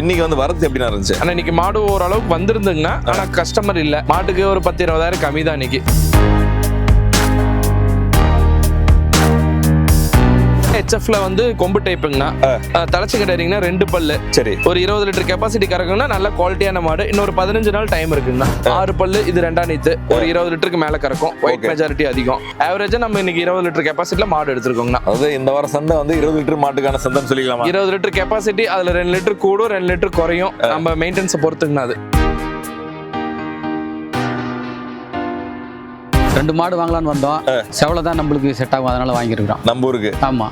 இன்னைக்கு வந்து வரது எப்படி இருந்துச்சு? ஆனா இன்னைக்கு மாடு ஓரளவுக்கு வந்திருந்துங்கன்னா, ஆனா கஸ்டமர் இல்ல. மாட்டுக்கு ஒரு 10-20,000 கம்மி தான் இன்னைக்கு. HFல வந்து கொம்பு டைப்புங்கண்ணா, தலைச்சிக்கிட்டீங்கன்னா 2 பல்லு. சரி. ஒரு 20 லிட்டர் கெப்பாசிட்டி கறக்குன்னா நல்ல குவாலிட்டியான மாடு. இன்னொரு 15 நாள் டைம் இருக்குங்கண்ணா. 6 பல்லு, இது 2ஆம் நீத்து. ஒரு 20 லிட்டருக்கு மேல கறக்கும். ஒயிட் மெஜாரிட்டி அதிகம். ஆவரேஜா நம்ம இன்னைக்கு 20 லிட்டர் கெப்பாசிட்டில மாடு எடுத்துருக்கோங்கண்ணா. அதாவது இந்த வார சந்தை வந்து 20 லிட்டர் மாட்டுக்கான சந்தைன்னு சொல்லிக்கலாமா? 20 லிட்டர் கெப்பாசிட்டி, அதுல 2 லிட்டர் கூடும், 2 லிட்டர் குறையும். நம்ம மெயின்டெனன்ஸ் பொறுத்துங்கண்ணா. அது 2 மாடு வாங்கலான்னு வந்தோம். செவலை தான் நம்மளுக்கு செட் ஆகும், அதனால வாங்கியிருக்கிறோம் நம்ம ஊருக்கு. ஆமா.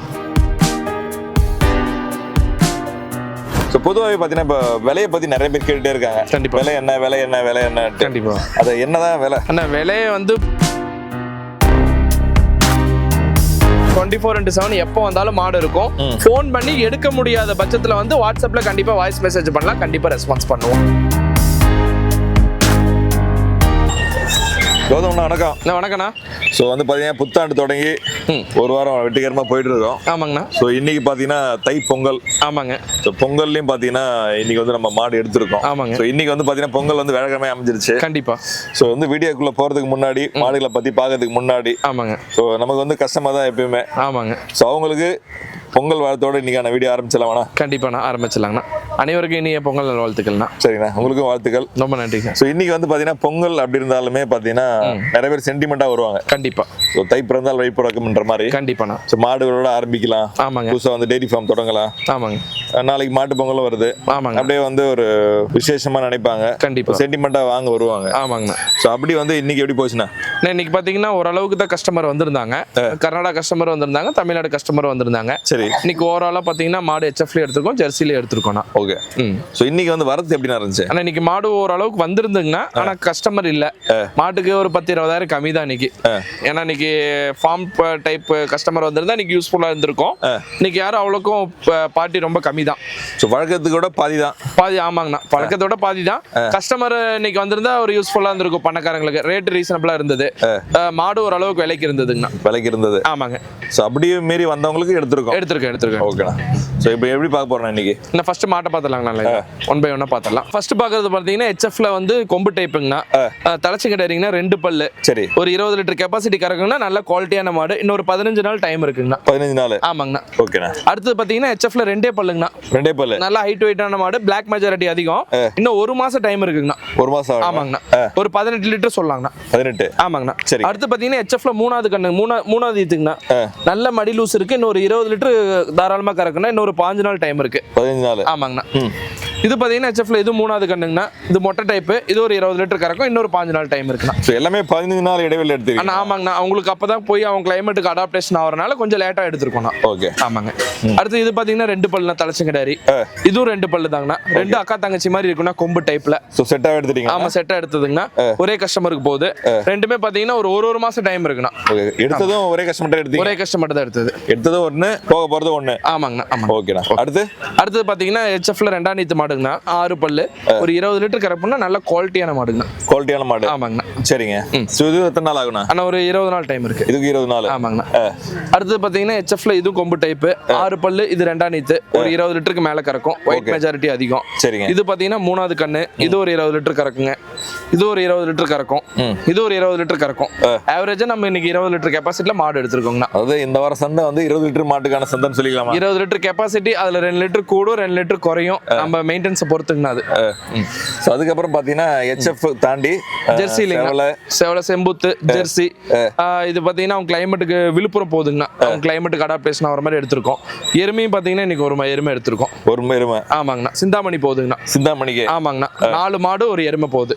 பொதுவாகவே பார்த்தீங்கன்னா இப்போ விலையை பற்றி நிறைய பேர் கேட்டுட்டே இருக்காங்க. கண்டிப்பா. விலை என்ன விலை என்ன விலை என்ன? கண்டிப்பா. அது என்னதான் விலை? அண்ணா விலையை வந்து 24/7 எப்போ வந்தாலும் மாடு இருக்கும். ஃபோன் பண்ணி எடுக்க முடியாத பட்சத்தில் வந்து வாட்ஸ்அப்ல கண்டிப்பா வாய்ஸ் மெசேஜ் பண்ணலாம். கண்டிப்பா ரெஸ்பான்ஸ் பண்ணுவோம். கௌதம்ண்ணா வணக்கம். வணக்கண்ணா. ஸோ வந்து பார்த்தீங்கன்னா புத்தாண்டு தொடங்கி ஒரு வாரம் வெற்றிகரமாக போயிட்டு இருக்கோம். ஆமாங்கண்ணா. ஸோ இன்னைக்கு பார்த்தீங்கன்னா தை பொங்கல். ஆமாங்க. ஸோ பொங்கல்லையும் பார்த்தீங்கன்னா இன்னைக்கு வந்து நம்ம மாடு எடுத்திருக்கோம். ஆமாங்க. ஸோ இன்னைக்கு வந்து பார்த்தீங்கன்னா பொங்கல் வந்து வேகமாக அமைஞ்சிருச்சு. கண்டிப்பா. ஸோ வந்து வீடியோக்குள்ள போகிறதுக்கு முன்னாடி மாடுகளை பற்றி பார்க்கறதுக்கு முன்னாடி ஆமாங்க. ஸோ நமக்கு வந்து கஷ்டமாக தான் எப்பயுமே. ஆமாங்க. ஸோ அவங்களுக்கு பொங்கல் வாழ்த்தோட இன்னைக்கான வீடியோ ஆரம்பிச்சலாமாண்ணா? கண்டிப்பாண்ணா, ஆரம்பிச்சிடலாங்கண்ணா. அனைவருக்கும் இனிய பொங்கல் நல்வாழ்த்துக்கள்ண்ணா. சரிண்ணா, உங்களுக்கும் வாழ்த்துக்கள். ரொம்ப நன்றிங்க. ஸோ இன்னைக்கு வந்து பார்த்தீங்கன்னா பொங்கல் அப்படி இருந்தாலுமே பார்த்தீங்கன்னா நிறைய பேர் சென்டிமெண்ட்டாக வருவாங்க. கண்டிப்பா. ஸோ தை பிறந்தால் வழி பிறக்கும்ன்ற மாதிரி. கண்டிப்பாண்ணா. ஸோ மாடுகளோட ஆரம்பிக்கலாம். ஆமாங்க. புதுசாக வந்து டெய்ரி ஃபார்ம் தொடங்கலாம். ஆமாங்க. நாளைக்கு மாட்டு பொங்கலும் வருது. ஆமாங்க. அப்படியே வந்து ஒரு விசேஷமா நினைப்பாங்க. கண்டிப்பா. சென்டிமெண்ட்டாக வாங்க வருவாங்க. ஆமாங்கண்ணா. ஸோ அப்படி வந்து இன்னைக்கு எப்படி போச்சுண்ணா? இன்னைக்கு பார்த்தீங்கன்னா ஓரளவுக்கு தான் கஸ்டமர் வந்திருந்தாங்க. கர்நாடகா கஸ்டமர் வந்திருந்தாங்க, தமிழ்நாடு கஸ்டமர் வந்திருந்தாங்க. சரி. இன்னைக்கு ஓவராலா பாத்தீங்கன்னா மாடு HFல எடுத்துருக்கோம், ஜெர்சில எடுத்துருக்கோம். ஓகே. ஸோ இன்னைக்கு வந்து வரது எப்படி இருந்துச்சு? ஆனா இன்னைக்கு மாடு ஓரளவுக்கு வந்திருந்துங்கன்னா, ஆனா கஸ்டமர் இல்ல. மாட்டுக்கு ஒரு 10-20,000 கம்மி தான் இன்னைக்கு. ஏன்னா இன்னைக்கு ஃபார்ம் டைப் கஸ்டமர் வந்திருந்தா இன்னைக்கு யூஸ்ஃபுல்லா இருந்திருக்கும். இன்னைக்கு யாரும் அவ்வளோக்கும் பார்ட்டி ரொம்ப கம்மி தான். ஸோ வழக்கத்துக்கூட பாதி தான். பாதி. ஆமாங்கண்ணா, பழக்கத்தோட பாதி தான். கஸ்டமர் இன்னைக்கு வந்திருந்தா ஒரு யூஸ்ஃபுல்லா இருந்திருக்கும். பணக்காரங்களுக்கு ரேட் ரீசனபிளா இருந்தது. மாடு ஓரளவுக்கு விலைக்கு இருந்ததுங்கண்ணா. விலைக்கு இருந்தது. ஆமாங்க. ஸோ அப்படியே மீறி வந்தவங்களுக்கு எடுத்துருக்கோம். ஓகேண்ணா. ஸோ இப்போ எப்படி பார்க்க போறோம் இன்னைக்கு? நான் ஃபர்ஸ்ட் மாட்டை பார்த்துலாங்கண்ணா. 1 by 1 பார்த்துடலாம். ஃபர்ஸ்ட் பார்க்கறது பார்த்தீங்கன்னா HFல வந்து கொம்பு டைப்புங்கண்ணா, தலைச்சிக்கிட்டீங்கன்னா 2 பல்லு. சரி. ஒரு 20 லிட்டர் கெப்பாசிட்டி கறக்குங்கன்னா நல்ல குவாலிட்டியான மாடு. இன்னொரு 15 நாள் டைம் இருக்குங்கண்ணா. 15 நாள். ஆமாங்கண்ணா. ஓகேண்ணா. அடுத்தது பார்த்தீங்கன்னா HFல 2 பல்லுங்கண்ணா. 2 பல்லு. நல்ல ஹைட் வெயிட்டான மாடு, பிளாக் மெஜாரிட்டி அதிகம். இன்னும் 1 மாசம் டைம் இருக்குங்கண்ணா. 1 மாசம். ஆமாங்கண்ணா. ஒரு 18 லிட்டர் சொல்லலாங்கண்ணா. 18. ஆமாங்கண்ணா. சரி. அடுத்து பார்த்தீங்கன்னா HFல 3வது கண்ணு, 3வது ஈத்துங்கண்ணா. நல்ல மடி லூஸ் இருக்கு. இன்னொரு 20 லிட்டர் தாராளமா கறக்குன்னா இன்னொரு 15 நாள் டைம் இருக்கு. 15 நாள். ஆமாங்கண்ணா. இது பார்த்தீங்கன்னா HFல இது 3வது கண்ணுங்கண்ணா. இது மொட்டை டைப்பு. இது ஒரு 20 லிட்டர் கறக்கும். இன்னொரு 15 நாள் டைம் இருக்குண்ணா. ஸோ எல்லாமே 15 நாள் இடைவெளி எடுத்துருக்கீங்க. ஆமாங்கண்ணா. அவங்களுக்கு அப்பதான் போய் அவங்க கிளைமேட்டுக்கு அடாப்டேஷன் ஆகிறனால கொஞ்சம் லேட்டா எடுத்துருக்கோம். ஓகே. ஆமாங்க. அடுத்து இது பார்த்தீங்கன்னா 2 பல்லுனா தலைச்சங்கடாரி. இதுவும் 2 பல்லு தாங்கண்ணா. 2 அக்கா தங்கச்சி மாதிரி இருக்குன்னா கொம்பு டைப்ல. ஸோ செட்டா எடுத்துட்டீங்க? ஆமா, செட்டா எடுத்ததுங்கண்ணா. ஒரே கஸ்டமருக்கு போகுது. ரெண்டுமே பார்த்தீங்கன்னா ஒரு மாசம் டைம் இருக்குண்ணா. எடுத்ததும் ஒரே கஸ்டமர் எடுத்தீங்க? ஒரே கஸ்டமர் தான் எடுத்தது. எடுத்ததும் 1, போக போறது 1. ஆமாங்கண்ணா. ஆமாங்க. ஓகேண்ணா. அடுத்தது பார்த்தீங்கன்னா HFல 2ஆம் நீத்து மாடுங்கண்ணா. 6 பல்லு. ஒரு 20 லிட்டர் கறப்புனா நல்ல குவாலிட்டியான மாடுங்கண்ணா. குவாலிட்டியான மாடு. ஆமாங்கண்ணா. சரிங்க. ஸோ இது எத்தனை நாள் ஆகுண்ணா? ஆனா ஒரு 20 நாள் டைம் இருக்கு. இதுக்கு 20 நாள். ஆமாங்கண்ணா. அடுத்து பார்த்தீங்கன்னா HFல இது கொம்பு டைப்பு. 6 பல்லு, இது 2ஆம் நீத்து. ஒரு 20 லிட்டருக்கு மேல கறக்கும். ஒயிட் மெஜாரிட்டி அதிகம். சரிங்க. இது பார்த்தீங்கன்னா 3வது கண்ணு. இது ஒரு 20 லிட்டர் கறக்குங்க. இது ஒரு 20 லிட்டர் கறக்கும். இது ஒரு 20 லிட்டர் கறக்கும். ஆவரேஜா நம்ம இன்னைக்கு 20 லிட்டர் கெப்பாசிட்டில மாடு எடுத்துருக்கோங்கண்ணா. அதாவது இந்த வார சந்தை வந்து 20 லிட்டர் மாட்டுக்கான சந்தைன்னு சொல்லிக்கலாமா? 20 லிட்டர் கெப்பாசிட்டி, அதுல 2 லிட்டர் கூடும், 2 லிட்டர் குறையும். நம்ம மெயின்டெனன்ஸ் பொறுத்துங்கண்ணா. அது ஸோ அதுக்கப்புறம் பார்த்தீங்கன்னா HF தாண்டி ஜெர்சி இல்லைங்களா? செவலை, செம்புத்து, ஜெர்சி. இது பார்த்தீங்கன்னா அவங்க கிளைமேட்டுக்கு விழுப்புரம் போகுதுங்கண்ணா. அவங்க கிளைமேட்டுக்கு அடாப்டேஷன் ஆகிற மாதிரி எடுத்திருக்கோம். எருமையும் பார்த்தீங்கன்னா இன்னைக்கு ஒரு எருமை எடுத்திருக்கோம். ஒரு எருமை. ஆமாங்கண்ணா. சிந்தாமணி போகுதுங்கண்ணா. சிந்தாமணிக்கு? ஆமாங்கண்ணா. 4 மாடு ஒரு எருமை போகுது.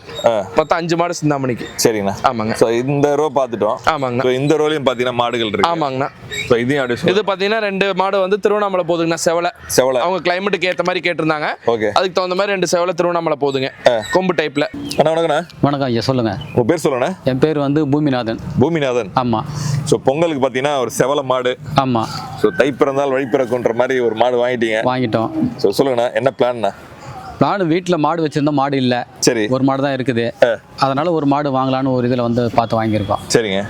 மொத்தம் 5 மாடு சிந்தாமணிக்கு. சரிங்கண்ணா. ஆமாங்க. ஸோ இந்த ரோ பார்த்துட்டோம். ஆமாங்கண்ணா. இந்த ரோலையும் பார்த்தீங்கன்னா மாடுகள் இருக்கு. ஆமாங்கண்ணா. ஸோ இதையும் அப்படி இது பார்த்தீங்கன்னா 2 மாடு வந்து திருவண்ணாமலை போகுதுங்கண்ணா. செவலை அவங்க கிளைமேட்டுக்கு ஏற்ற மாதிரி கேட்டிருந்தாங்க. ஓகே. அதுக்கு தகுந்த மாதிரி 2 செவலை திருவண்ணாமலை போகுதுங்க, கொம்பு டைப்ல. அண்ணா வணக்கண்ணா. வணக்கம் ஐயா, சொல்லுங்க. உங்க பேர் சொல்லுண்ணா? என் பேர் வந்து பூமிநாதன். பூமிநாதன். ஆமா. ஸோ பொங்கலுக்கு பார்த்தீங்கன்னா ஒரு செவலை மாடு. ஆமா. ஸோ தை பிறந்தால் வழி பிறக்குன்ற மாதிரி ஒரு மாடு வாங்கிட்டோம். ஸோ சொல்லுங்கண்ணா, என்ன பிளான்னா? பிளான் வீட்டில் மாடு வச்சிருந்தோம், மாடு இல்லை. சரி. ஒரு மாடு தான் இருக்குது. அதனால ஒரு மாடு வாங்கலான்னு ஒரு இதில் வந்து பார்த்து வாங்கியிருக்கோம். சரிங்க.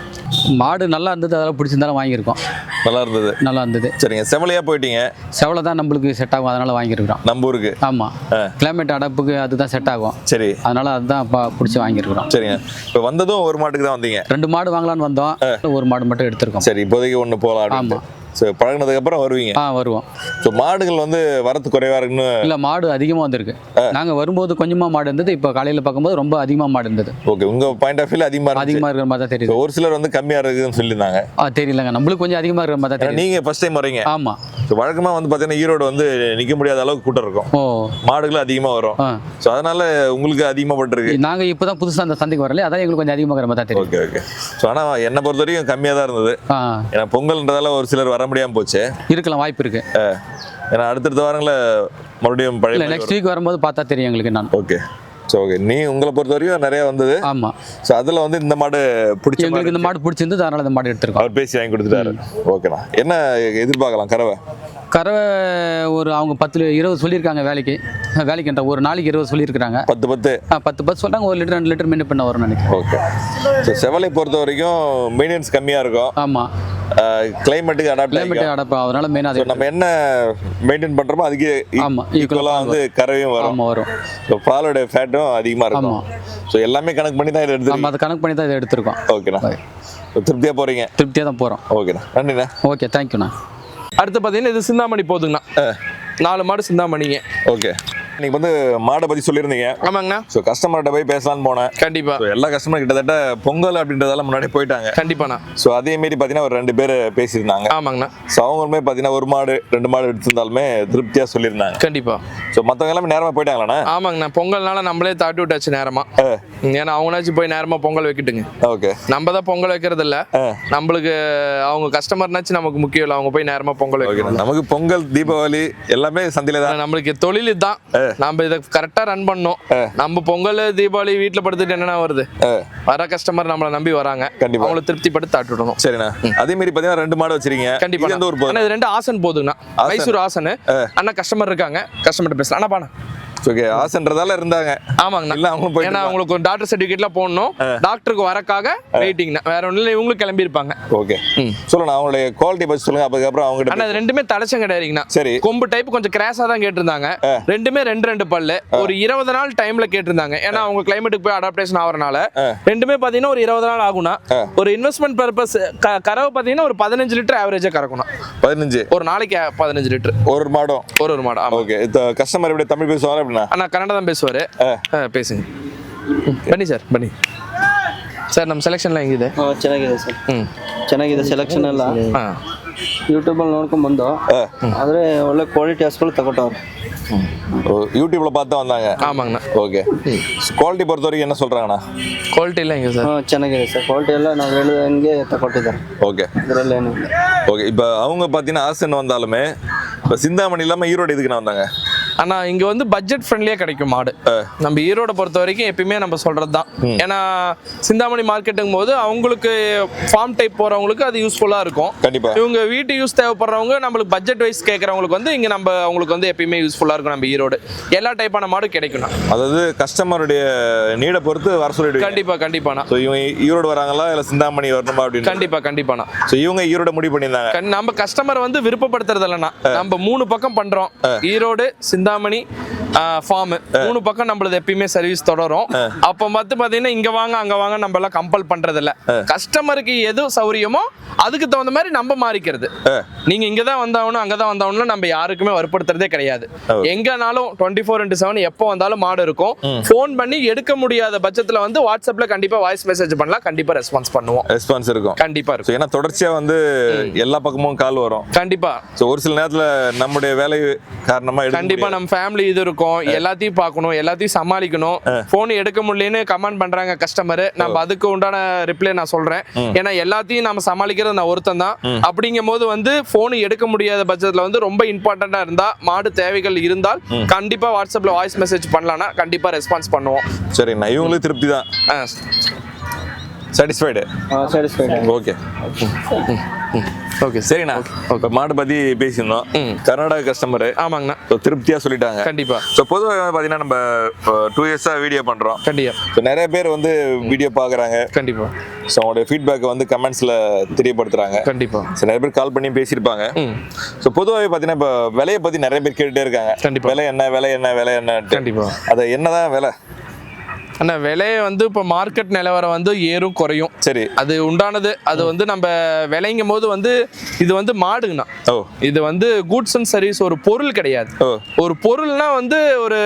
மாடு நல்லா இருந்தது, அதெல்லாம் பிடிச்சிருந்தாலும் வாங்கியிருக்கோம். நல்லா இருந்தது. நல்லா இருந்தது. சரிங்க, செவலையா போயிட்டீங்க. செவலை தான் நம்மளுக்கு செட் ஆகும், அதனால வாங்கியிருக்கிறோம். நம்ம ஊருக்கு. ஆமாம், கிளைமேட் அடப்புக்கு அதுதான் செட் ஆகும். சரி, அதனால அதுதான் பிடிச்சி வாங்கியிருக்கிறோம். சரிங்க. இப்போ வந்ததும் ஒரு மாட்டுக்கு தான் வந்தீங்க? 2 மாடு வாங்கலான்னு வந்தோம், ஒரு மாடு மட்டும் எடுத்திருக்கோம். சரி, இப்போதைக்கு ஒன்று போகலாம். ஆமாம். ஸோ பழகினதுக்கு அப்புறம் வருவீங்க? வருவோம். ஸோ மாடுகள் வந்து வரத்து குறைவா இருக்குன்னு? இல்லை, மாடு அதிகமாக வந்திருக்கு. நாங்கள் வரும்போது கொஞ்சமாக மாடு இருந்தது, இப்போ காலையில் பார்க்கும்போது ரொம்ப அதிகமாக மாடு இருந்தது. ஓகே, உங்கள் பாயிண்ட் ஆஃப் வியூல அதிகமாக இருக்கிற மாதிரி தான் தெரியுது. ஒரு சிலர் வந்து கம்மியாக இருக்குதுன்னு சொல்லியிருந்தாங்க. தெரியலங்க, நம்மளுக்கு கொஞ்சம் அதிகமாக இருக்கிற மாதிரி தான் தெரியும். நீங்கள் ஃபர்ஸ்ட் டைம் வரீங்க? ஆமாம். ஸோ வழக்கமாக வந்து பார்த்தீங்கன்னா ஈரோடு வந்து நிற்க முடியாத அளவுக்கு கூட்டம் இருக்கும். மாடுகளும் அதிகமாக வரும். ஸோ அதனால உங்களுக்கு அதிகமாக பட்டிருக்கு. நாங்கள் இப்போ தான் புதுசாக அந்த சந்தைக்கு வரல, அதான் எங்களுக்கு கொஞ்சம் அதிகமாக இருக்கிற மாதிரி தான் தெரியும். Okay okay. ஸோ ஆனால் என்னை பொறுத்த வரைக்கும் கம்மியாக தான் இருந்தது. ஏன்னா பொங்கல்ன்றதால ஒரு சிலர் வர முடியாமல் போச்சு. இருக்கலாம், வாய்ப்பு இருக்கு. ஏன்னா அடுத்தடுத்த வாரங்களில் மறுபடியும் பழைய நெக்ஸ்ட் வீக் வரும்போது பார்த்தா தெரியும் எங்களுக்கு. நான் ஓகே. ஸோ ஓகே, நீ உங்களை பொறுத்த வரைக்கும் நிறைய வந்தது. ஆமாம். ஸோ அதில் வந்து இந்த மாடு பிடிச்சி எங்களுக்கு இந்த மாடு பிடிச்சிருந்து, அதனால இந்த மாடு எடுத்துருக்கோம். அவர் பேசி வாங்கி கொடுத்துட்டாரு. ஓகேண்ணா, என்ன எதிர்பார்க்கலாம்? கறவை ஒரு அவங்க 10-20 சொல்லியிருக்காங்க. வேலைக்குன்ற ஒரு நாளைக்கு 20 சொல்லியிருக்காங்க. 10 சொல்கிறாங்க. 1 லிட்டர் 2 லிட்டர் மெயின் பண்ண வரும்னு நினைக்கிறேன். ஓகே. ஸோ செவலை பொறுத்த வரைக்கும் மெயின்டெனன்ஸ் கம்மியாக இருக்கும். ஆமாம். கிளைமேட்டுக்கு அடாப்ட் அதனால மெயினாக நம்ம என்ன மெயின்டைன் பண்ணுறோமோ அதுக்கு ஈக்குவலாக வந்து கறவையும் வரும். ஸோ பாலோட ஃபேட்டும் அதிகமாக இருக்கும். ஸோ எல்லாமே கணக்கு பண்ணி தான் இதை எடுத்துருக்கோம். அதை கணக்கு பண்ணி தான் இதை எடுத்துருக்கோம். ஓகேண்ணா, திருப்தியாக போகிறீங்க? திருப்தியாக தான் போகிறோம். ஓகேண்ணா, நன்றிண்ணா. ஓகே, தேங்க்யூண்ணா. அடுத்து பார்த்தீங்கன்னா இது சிந்தாமணி போதுங்கண்ணா. 4 மாடு சிந்தாமணிங்க. ஓகே. நீங்க வந்து மாடை பத்தி சொல்லியிருந்தீங்க. ஆமாங்கண்ணா. ஸோ கஸ்டமர்கிட்ட போய் பேசலான்னு போனேன். கண்டிப்பா. எல்லா கஸ்டமர் கிட்டத்தட்ட பொங்கல் அப்படின்றதெல்லாம் முன்னாடி போயிட்டாங்க. கண்டிப்பாண்ணா. ஸோ அதே மாரி பார்த்தீங்கன்னா ஒரு 2 பேர் பேசியிருந்தாங்க. ஆமாங்கண்ணா. ஸோ அவங்களுமே பார்த்தீங்கன்னா 1 மாடு 2 மாடு எடுத்திருந்தாலுமே திருப்தியாக சொல்லியிருந்தாங்க. கண்டிப்பா. ஸோ மற்றவங்க எல்லாமே நேரமாக போயிட்டாங்களாண்ணா? ஆமாங்கண்ணா, பொங்கல்னால நம்மளே தாட்டி விட்டாச்சு நேரமா. ஏன்னா அவங்களாச்சும் போய் நேரமா பொங்கல் வைக்கிட்டுங்க. ஓகே. நம்ம தான் பொங்கல் வைக்கிறது இல்ல, நம்மளுக்கு அவங்க கஸ்டமர்னாச்சும் நமக்கு முக்கியம் இல்லை, அவங்க போய் நேரமா பொங்கல் வைக்கணும். நமக்கு பொங்கல் தீபாவளி எல்லாமே சந்தையில தான். நம்மளுக்கு தொழில் இதுதான். நம்ம இதை கரெக்டா ரன் பண்ணோம். நம்ம பொங்கல் தீபாவளி வீட்டுல படுத்துட்டு என்னன்னா வருது, வர கஸ்டமர் நம்மள நம்பி வராங்க, அவங்கள திருப்திப்பட்டு தாட்டி விடணும். சரிண்ணா. அதே மாதிரி பாத்தீங்கன்னா 2 மாடு வச்சிருக்கீங்க. கண்டிப்பா. இது 2 ஆசன் போதுங்கண்ணா, மைசூர் ஆசன். அண்ணா கஸ்டமர் இருக்காங்க, கஸ்டமர் பேசலாம். அண்ணா பாண்ணா. ஓகே, ஆசன்றதால இருந்தாங்க. ஆமாங்கண்ணா. இல்ல அவங்க போய், ஏன்னா அவங்களுக்கு ஒரு டாக்டர் சர்டிஃபிகேட்லாம் போடணும், டாக்டருக்கு வரக்காக வெயிட்டிங்ண்ணா, வேற ஒன்றும் இல்லை. இவங்களும் கிளம்பி இருப்பாங்க. ஓகே, சொல்லுங்க அவங்களுடைய குவாலிட்டி பத்தி சொல்லுங்க. அதுக்கப்புறம் அவங்க அண்ணா இது 2மே தடச்சம் கிடையாதுங்கண்ணா. சரி. கொம்பு டைப் கொஞ்சம் கிராஸா தான் கேட்டிருந்தாங்க. 2மே 2 பல்லு. ஒரு 20 நாள் டைம்ல கேட்டிருந்தாங்க. ஏன்னா அவங்க கிளைமேட்டுக்கு போய் அடாப்டேஷன் ஆகிறனால 2மே பாத்தீங்கன்னா ஒரு 20 நாள் ஆகும்னா. ஒரு இன்வெஸ்ட்மெண்ட் பர்பஸ் கறவை பாத்தீங்கன்னா ஒரு 15 லிட்டர் ஆவரேஜா கறக்கணும். 15 ஒரு நாளைக்கு 15 லிட்டர் ஒரு மாடும். ஒரு மாடு. ஓகே. கஸ்டமர் எப்படி தமிழ் பேசுவாங்க? அண்ணா கன்னடா தான் பேசுவாரு. பேசுங்க. ಬನ್ನಿ ಸರ್, ಬನ್ನಿ ಸರ್. ನಮ್ಮ ಸೆಲೆಕ್ಷನ್ ಎಲ್ಲ ಹೆಂಗಿದೆ? ಚೆನ್ನಾಗಿದೆ ಸರ್. ಚೆನ್ನಾಗಿದೆ ಸೆಲೆಕ್ಷನ್ ಎಲ್ಲ. ಯೂಟ್ಯೂಬಲ್ಲಿ ನೋಡ್ಕೊಂಡು ಬಂದು ಆದರೆ ಒಳ್ಳೆ ಕ್ವಾಲಿಟಿ ಹಸುಗಳು ತಗೊಟ್ಟವ್ರು. யூடியூப்ல பார்த்து வந்தாங்க. ஆமாங்கண்ணா. ஓகே. குவாலிட்டி பொறுத்த வரைக்கும் என்ன சொல்றாங்கண்ணா? ಕ್ವಾಲಿಟಿ ಎಲ್ಲ ಹೆಂಗೆ ಸರ್? ಚೆನ್ನಾಗಿದೆ ಸರ್. ಕ್ವಾಲಿಟಿ ಎಲ್ಲ ನಾವು ಹೇಳಿದಂಗೆ ತಗೊಟ್ಟಿದ್ದಾರೆ. ஓகே. ಇದರಲ್ಲಿ ಏನು ಇಲ್ಲ. ஓகே. இப்போ அவங்க பார்த்தீங்கன்னா ஆசன் வந்தாலுமே இப்போ சிந்தாமணி இல்லாமல் ஈரோடு எதுக்குண்ணா வந்தாங்க? அண்ணா இங்க வந்து பட்ஜெட் ஃப்ரெண்ட்லியா கிடைக்கும் மாடு. நம்ம ஈரோட பொறுத்த வரைக்கும் எப்பயுமே நம்ம சொல்றது தான். ஏன்னா சிந்தாமணி மார்க்கெட்டுங்கும் போது அவங்களுக்கு ஃபார்ம் டைப் போறவங்களுக்கு அது யூஸ்ஃபுல்லா இருக்கும். கண்டிப்பா. இவங்க வீட்டு யூஸ் தேவைப்படுறவங்க நம்மளுக்கு பட்ஜெட் வைஸ் கேட்கறவங்களுக்கு வந்து இங்க நம்ம அவங்களுக்கு வந்து எப்பயுமே யூஸ்ஃபுல்லா இருக்கும். நம்ம ஈரோடு எல்லா டைப்பான மாடு கிடைக்கும். அதாவது கஸ்டமருடைய நீட பொறுத்து வர சொல்லிடுங்க. கண்டிப்பா கண்டிப்பாண்ணா. ஸோ இவங்க ஈரோடு வராங்களா இல்லை சிந்தாமணி வரணுமா அப்படின்னு? கண்டிப்பா கண்டிப்பாண்ணா. ஸோ இவங்க ஈரோட முடிவு பண்ணியிருந்தாங்க. நம்ம கஸ்டமர் வந்து விருப்பப்படுத்துறது இல்லைன்னா நம்ம 3 பக்கம் பண்றோம். ஈரோடு, சிந்தாமணி, ஃபார்ம் 3 பக்கம் நம்மளது எப்பயுமே சர்வீஸ் தொடரும். அப்போ பாத்தீங்கன்னா இங்க வாங்க அங்க வாங்க நம்ம எல்லாம் கம்பல் பண்றது இல்ல. கஸ்டமருக்கு எது சௌரியமோ அதுக்கு தகுந்த மாதிரி நம்ம மாறிக்கிறது. நீங்க இங்க தான் வந்தாவணும் அங்க தான் வந்தாவணும் நம்ம யாருக்குமே வற்புறுத்துறதே கிடையாது. எங்கனாலும் 24/7 எப்போ வந்தாலும் மாடு இருக்கும். ஃபோன் பண்ணி எடுக்க முடியாத பட்சத்துல வந்து வாட்ஸ்அப்ல கண்டிப்பா வாய்ஸ் மெசேஜ் பண்ணலாம். கண்டிப்பா ரெஸ்பான்ஸ் பண்ணுவோம். ரெஸ்பான்ஸ் இருக்கும். கண்டிப்பா இருக்கும். ஏன்னா தொடர்ச்சியா வந்து எல்லா பக்கமும் கால் வரும். கண்டிப்பா. ஸோ ஒரு சில நேரத்துல நம்முடைய வேலை காரணமா கண்டிப்பா நம்ம ஃபேமிலி இது இருக்கும், எல்லாத்தையும் பார்க்கணும், எல்லாத்தையும் சமாளிக்கணும். போன் எடுக்க முடியலன்னு கமெண்ட் பண்றாங்க கஸ்டமர். நம்ம அதுக்கு உண்டான ரிப்ளை நான் சொல்றேன். ஏன்னா எல்லாத்தையும் நம்ம சமாளிக்கிறது நான் ஒருத்தன் தான். அப்படிங்கும் போது வந்து போன் எடுக்க முடியாத பட்சத்துல வந்து ரொம்ப இம்பார்ட்டண்டா இருந்தா மாடு தேவைகள் இருந்தால் கண்டிப்பா வாட்ஸ்அப்ல வாய்ஸ் மெசேஜ் பண்ணலாம்னா கண்டிப்பா ரெஸ்பான்ஸ் பண்ணுவோம். சரிண்ணா, இவங்களுக்கு திருப்தி தான். சாட்டிஸ்ஃபைடு? சாட்டிஸ்ஃபைடு. ஓகே. ஓகே சரிண்ணா. இப்போ மாடு பத்தி பேசியிருந்தோம். கர்நாடகா கஸ்டமர் ஆமாங்கண்ணா. ஸோ திருப்தியா சொல்லிட்டாங்க. கண்டிப்பா. ஸோ பொதுவாக பார்த்தீங்கன்னா நம்ம 2 இயர்ஸாக வீடியோ பண்றோம். கண்டிப்பா. ஸோ நிறைய பேர் வந்து வீடியோ பார்க்குறாங்க. கண்டிப்பா. ஸோ அவங்களுடைய ஃபீட்பேக் வந்து கமெண்ட்ஸ்ல தெரியப்படுத்துறாங்க. கண்டிப்பா. ஸோ நிறைய பேர் கால் பண்ணி பேசியிருப்பாங்க. ஸோ பொதுவாகவே பார்த்தீங்கன்னா இப்போ விலையை பத்தி நிறைய பேர் கேட்டுட்டே இருக்காங்க. கண்டிப்பா. விலை என்ன விலை என்ன விலை என்ன. கண்டிப்பா. அது என்னதான் விலை? அண்ணா விலையை வந்து இப்போ மார்க்கெட் நிலவரம் வந்து ஏறும் குறையும். சரி. அது உண்டானது. அது வந்து நம்ம விளைங்கும் போது வந்து இது வந்து மாடுங்கண்ணா. இது வந்து கூட்ஸ் அண்ட் சர்வீஸ், ஒரு பொருள் கிடையாது. ஒரு பொருள்னா வந்து ஒரு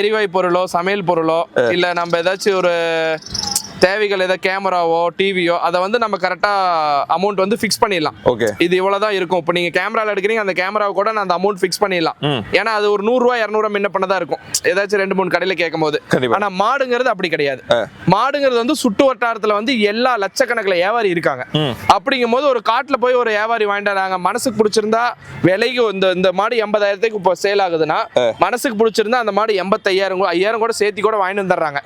எரிவாயு பொருளோ சமையல் பொருளோ இல்லை நம்ம ஏதாச்சும் ஒரு தேவைகள் ஏதாவது கேமராவோ டிவியோ அதை வந்து நம்ம கரெக்டாக அமௌண்ட் வந்து ஃபிக்ஸ் பண்ணிடலாம். ஓகே, இது இவ்வளோதான் இருக்கும். இப்போ நீங்கள் கேமராவில் எடுக்கிறீங்க, அந்த கேமராவை கூட நான் அந்த அமௌண்ட் ஃபிக்ஸ் பண்ணிடலாம். ஏன்னா அது ஒரு 100 ரூபா 200 ரூபா முன்ன பண்ணதான் இருக்கும் ஏதாச்சும் 2-3 கடையில் கேட்கும் போது. ஆனால் மாடுங்கிறது அப்படி கிடையாது. மாடுங்கிறது வந்து சுட்டு வட்டாரத்தில் வந்து எல்லா லட்சக்கணக்கில் வியாபாரி இருக்காங்க. அப்படிங்கும் போது ஒரு காட்டில் போய் ஒரு வியாபாரி வாங்கிட்டாங்க, மனசுக்கு பிடிச்சிருந்தா விலைக்கு இந்த மாடு 80,000க்கு இப்போ சேல் ஆகுதுன்னா மனசுக்கு பிடிச்சிருந்தா அந்த மாடு 85,000 கூட சேர்த்தி கூட வாங்கிட்டு வந்துடுறாங்க.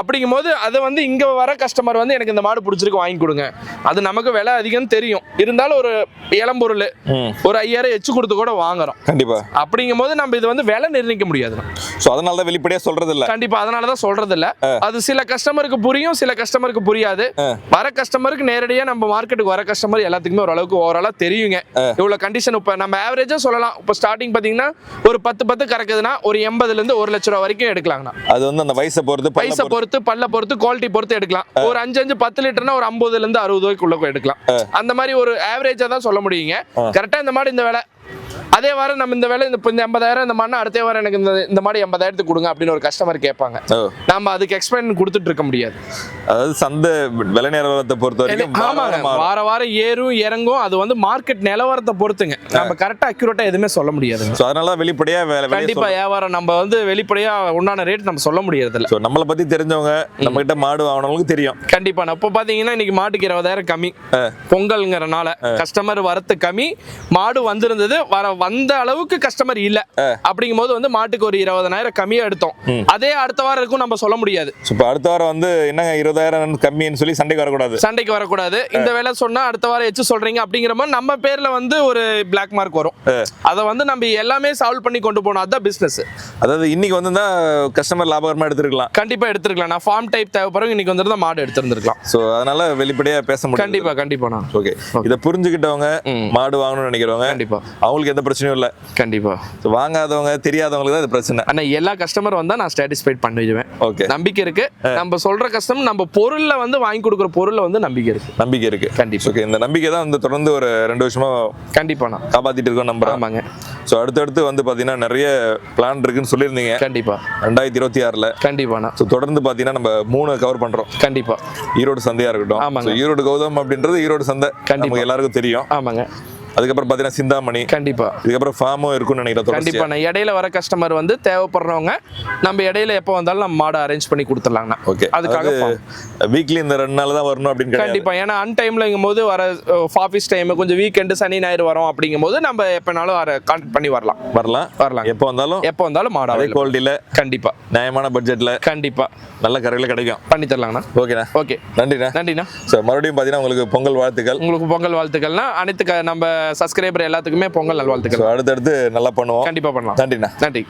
அப்படிங்கும் போது அதை வந்து இங்க வர கஸ்டமர் வந்து எனக்கு இந்த மாடு பிடிச்சிருக்கு வாங்கி கொடுங்க, அது நமக்கு விலை அதிகம் தெரியும், இருந்தாலும் ஒரு இளம்பொருள் ஒரு 5,000 எச்சு கொடுத்து கூட வாங்குறோம். கண்டிப்பா. அப்படிங்கும் போது நம்ம இது வந்து விலை நிர்ணயிக்க முடியாது. சோ அதனால தான் வெளிப்படையா சொல்றது இல்ல. கண்டிப்பா, அதனால தான் சொல்றது இல்ல. அது சில கஸ்டமருக்கு புரியும், சில கஸ்டமருக்கு புரியாது. வர கஸ்டமருக்கு நேரடியா நம்ம மார்க்கெட்டுக்கு வர கஸ்டமர் எல்லாத்துக்குமே ஓரளவுக்கு ஓவராலா தெரியுங்க இவ்வளவு கண்டிஷன். இப்ப நம்ம ஆவரேஜா சொல்லலாம், இப்ப ஸ்டார்டிங் பாத்தீங்கன்னா ஒரு 10 கறக்குதுன்னா ஒரு 80,000 இருந்து 1 லட்சம் ரூபாய் வரைக்கும் எடுக்கலாங்கண்ணா. அது வந்து அந்த வயசை பொறுத்து பல்ல பொறுத்து குவாலிட்டி பொறுத்து எடுக்கலாம். ஒரு 5 10 லிட்டர்னா ஒரு 50 இருந்து 60 ரூபாய்க்குள்ள எடுக்கலாம். அந்த மாதிரி ஒரு ஆவரேஜா தான் சொல்ல முடியுங்க. கரெக்டா இந்த மாடு இந்த விலை, அதே வாரம் நம்ம இந்த வேலை இந்த 80,000 இந்த மாடு அடுத்த வாரம் எனக்கு இந்த மாடு 80,000 கொடுங்க அப்படின்னு ஒரு கஸ்டமர் கேட்பாங்க. நம்ம அதுக்கு எக்ஸ்பிளைன் கொடுத்துட்டு இருக்க முடியாது. அதாவது சந்தை விலை நிலவரத்தை பொறுத்த வரைக்கும் வார வாரம் ஏறும் இறங்கும். அது வந்து மார்க்கெட் நிலவரத்தை பொறுத்துங்க. நம்ம கரெக்டா அக்யூரேட்டா எதுவுமே சொல்ல முடியாது. அதனால வெளிப்படையா கண்டிப்பா வியாபாரம் நம்ம வந்து வெளிப்படையா உண்டான ரேட் நம்ம சொல்ல முடியாது இல்ல. நம்மளை பத்தி தெரிஞ்சவங்க நம்ம கிட்ட மாடு வாங்கினவங்களுக்கு தெரியும். கண்டிப்பா. இப்போ பாத்தீங்கன்னா இன்னைக்கு மாட்டுக்கு 20,000 கம்மி, பொங்கல்ங்கிறனால கஸ்டமர் வரத்து கம்மி, மாடு வந்திருந்தது வந்த அளவுக்கு கஸ்டமர் இல்ல. அப்படிங்கும் போது வந்து மாட்டுக்கு ஒரு 20,000 கம்மியா எடுத்தோம். அதே அடுத்த வாரம் இருக்கும் நம்ம சொல்ல முடியாது. அடுத்த வாரம் வந்து என்னங்க 20,000 கம்மின்னு சொல்லி சண்டைக்கு வரக்கூடாது. இந்த வேலை சொன்னா அடுத்த வாரம் எச்சு சொல்றீங்க அப்படிங்கிற மாதிரி நம்ம பேர்ல வந்து ஒரு பிளாக் மார்க் வரும். அதை வந்து நம்ம எல்லாமே சால்வ் பண்ணி கொண்டு போகணும். அதுதான் பிசினஸ். அதாவது இன்னைக்கு வந்து கஸ்டமர் லாபகரமா எடுத்துருக்கலாம். கண்டிப்பா எடுத்துருக்கலாம். நான் ஃபார்ம் டைப் தேவைப்படுறோம், இன்னைக்கு வந்து மாடு எடுத்துருந்துருக்கலாம். சோ அதனால வெளிப்படையா பேச முடியும். கண்டிப்பா. ஓகே, இதை புரிஞ்சுக்கிட்டவங்க மாடு வாங்கணும்னு நினைக்கிறவங்க கண்டிப்பா அவங்களுக்கு எந்த பிரச்சனையும் இல்ல. கண்டிப்பா. வாங்காதவங்க தெரியாதவங்களுக்கு தான் இது பிரச்சனை. ஆனா எல்லா கஸ்டமர் வந்தா நான் சாட்டிஸ்ஃபைட் பண்ணிடுவேன். ஓகே, நம்பிக்கை இருக்கு. நம்ம சொல்ற கஸ்டமர் நம்ம பொருள்ல வந்து வாங்கி கொடுக்குற பொருள்ல வந்து நம்பிக்கை இருக்கு. கண்டிப்பா. ஓகே, இந்த நம்பிக்கை தான் வந்து தொடர்ந்து ஒரு 2 வருஷமா கண்டிப்பா நான் காப்பாத்திட்டு இருக்கோம் நம்புறேன். ஆமாங்க. சோ அடுத்தடுத்து வந்து பாத்தீங்கன்னா நிறைய பிளான் இருக்குன்னு சொல்லியிருந்தீங்க. கண்டிப்பா 2026ல கண்டிப்பா. சோ தொடர்ந்து பாத்தீங்கன்னா நம்ம 3 கவர் பண்றோம். கண்டிப்பா. ஈரோடு சந்தையா இருக்கட்டும். ஆமாங்க. ஈரோடு கௌதம் அப்படின்றது ஈரோடு சந்தை நமக்கு எல்லாருக்கும் தெரியும். ஆமாங்க. அதுக்கப்புறம் பாத்தீங்கன்னா சிந்தாமணி. கண்டிப்பா. இதுக்கப்புறம் ஃபார்மும் இருக்கும்னு நினைக்கிறேன். கண்டிப்பா. நான் இடையில வர கஸ்டமர் வந்து தேவைப்படுறவங்க நம்ம இடையில எப்போ வந்தாலும் நம்ம மாடு அரேஞ்ச் பண்ணி கொடுத்துடலாங்கண்ணா. ஓகே, அதுக்காக வீக்லி இந்த 2 நாள் தான் வரணும் அப்படின்னு கண்டிப்பா. ஏன்னா அன் டைம்லங்கும் போது வர ஆஃபீஸ் டைம் கொஞ்சம் வீக்கெண்டு சனி ஞாயிறு வரும். அப்படிங்கும் போது நம்ம எப்பனாலும் கான்டாக்ட் பண்ணி வரலாம். எப்போ வந்தாலும் மாடு அதே குவாலிட்டியில கண்டிப்பா நியாயமான பட்ஜெட்ல கண்டிப்பா நல்ல கரையில கிடைக்கும். பண்ணி தரலாங்கண்ணா. ஓகேண்ணா. ஓகே, நன்றிண்ணா. சார் மறுபடியும் பாத்தீங்கன்னா உங்களுக்கு பொங்கல் வாழ்த்துக்கள்னா அனைத்து நம்ம சப்ஸ்கிரைபர் எல்லாத்துக்குமே பொங்கல் நல்வாழ்த்துக்கள். அடுத்தடுத்து நல்லா பண்ணுவோம். கண்டிப்பா பண்ணலாம். நன்றிண்ணா. நன்றி.